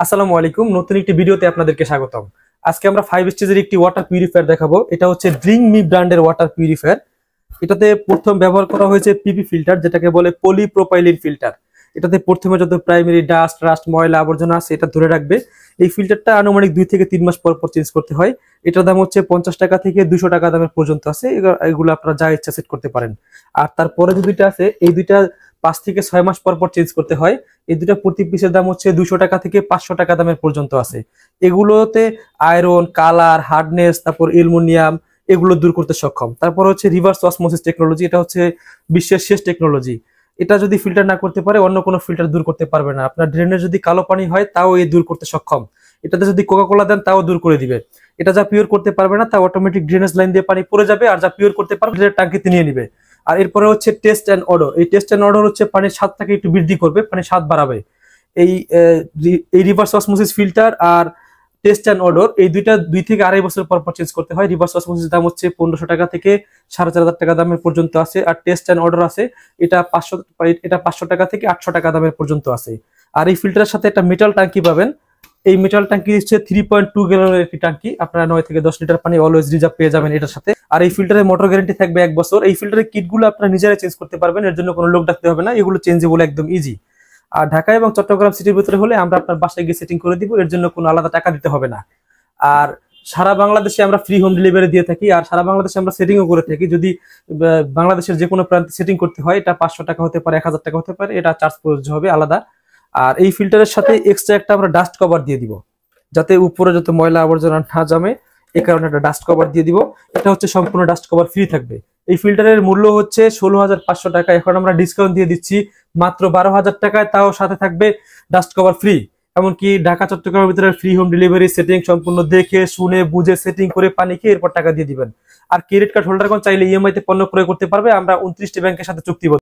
আসসালামু আলাইকুম, নতুন একটি ভিডিওতে আপনাদেরকে স্বাগতম। আজকে আমরা 5 স্টেজের একটি ওয়াটার পিউরিফায়ার দেখাবো। এটা হচ্ছে ড্রিঙ্ক মি ব্র্যান্ডের ওয়াটার পিউরিফায়ার। এটাতে প্রথম ব্যবহার করা হয়েছে পিপি ফিল্টার, যেটাকে বলে পলিপ্রোপাইলিন ফিল্টার। এটাতে প্রথমে যত প্রাইমারি রাস্ট ময়লা আবর্জনা আছে এটা ধরে রাখবে। এই ফিল্টারটা আনুমানিক 2 থেকে 3 মাস পর পর চেঞ্জ করতে হয়। এটার দাম হচ্ছে 50 টাকা থেকে 200 টাকা দামের পর্যন্ত আছে। এগুলো আপনারা যা ইচ্ছা সেট করতে পারেন। আর তারপরে যে দুইটা আছে, এই দুইটা 5 থেকে 6 মাস পর পর চেঞ্জ করতে হয়। এই দুটা প্রতি পিসের দাম হচ্ছে 200 টাকা থেকে 500 টাকা দামের পর্যন্ত আছে। এগুলোতে আয়রন, কালার, হার্ডনেস, তারপর অ্যালুমিনিয়াম এগুলো দূর করতে সক্ষম। তারপর হচ্ছে রিভার্স অসমোসিস টেকনোলজি। এটা হচ্ছে বিশ্বের শেষ টেকনোলজি। এটা যদি ফিল্টার না করতে পারে অন্য কোনো ফিল্টার দূর করতে পারবে না। আপনার ড্রেনে যদি কালো পানি হয় তাও এই দূর করতে সক্ষম। এটাতে যদি কোকা কোলা দেন তাও দূর করে দিবে। এটা যা পিওর করতে পারবে না তা অটোমেটিক ড্রেনেজ লাইন দিয়ে পানি পড়ে যাবে, আর যা পিওর করতে পারবে সেটা ট্যাঙ্কিতে নিয়ে নিবে। আর এরপরে হচ্ছে টেস্ট অ্যান্ড অর্ডার। এই টেস্ট অ্যান্ড অর্ডার হচ্ছে পানির স্বাদটাকে একটু বৃদ্ধি করবে, পানির স্বাদ বাড়াবে। এই এই রিভার্স অসমোসিস ফিল্টার আর টেস্ট অ্যান্ড অর্ডার এই দুইটা 2 থেকে 2.5 বছর পর পর চেঞ্জ করতে হয়। রিভার্স অসমোসিস দাম হচ্ছে 1500 টাকা থেকে 4500 টাকা দামের পর্যন্ত আছে। আর টেস্ট অ্যান্ড অর্ডার আছে, এটা 500 টাকা থেকে 800 টাকা দামের পর্যন্ত আছে। আর এই ফিল্টারের সাথে একটা মেটাল ট্যাঙ্কি পাবেন। এই মেটাল ট্যাঙ্কি হচ্ছে 3.2 গ্যালনের একটি ট্যাঙ্কি। আপনারা 9 থেকে 10 লিটার পানি অলওয়েজ রিজার্ভ পেয়ে যাবেন এটার সাথে। আর এই ফিল্টারের মোটর গ্যারান্টি থাকবে 1 বছর। এই ফিল্টারের কিটগুলো আপনারা নিজেরাই চেঞ্জ করতে পারবেন, এর জন্য কোনো লোক ডাকতে হবে না। এগুলো চেঞ্জেবল, একদম ইজি। আর ঢাকা এবং চট্টগ্রাম সিটির ভিতরে হলে আমরা আপনার বাসায় গিয়ে সেটিং করে দিব, এর জন্য কোনো আলাদা টাকা দিতে হবে না। আর সারা বাংলাদেশে আমরা ফ্রি হোম ডেলিভারি দিয়ে থাকি। আর সারা বাংলাদেশে আমরা সেটিংও করে থাকি। যদি বাংলাদেশের যে কোনো প্রান্তে সেটিং করতে হয়, এটা 500 টাকা হতে পারে, 1000 টাকা হতে পারে, এটা চার্জ প্রযোজ্য হবে আলাদা। আর এই ফিল্টারের সাথে এক্সট্রা একটা আমরা ডাস্ট কভার দিয়ে দিব, যাতে উপরে যত ময়লা আবর্জনা না জমে, এই কারণে একটা ডাস্ট কভার দিয়ে দিব। এটা হচ্ছে সম্পূর্ণ ডাস্ট কভার ফ্রি থাকবে। এই ফিল্টারের মূল্য হচ্ছে 16,500 টাকা। এখন আমরা ডিসকাউন্ট দিয়ে দিচ্ছি মাত্র 12,000 টাকায়, তাও সাথে থাকবে ডাস্ট কভার ফ্রি। এমনকি ঢাকা চট্টগ্রামের ভিতরে ফ্রি হোম ডেলিভারি, সেটিং সম্পূর্ণ দেখে শুনে বুঝে সেটিং করে পানি খেয়ে এরপর টাকা দিয়ে দিবেন। আর ক্রেডিট কার্ড হোল্ডারগণ চাইলে ইএমআই তে পণ্য ক্রয় করতে পারবে। আমরা 29টি ব্যাংকের সাথে চুক্তিবদ্ধ।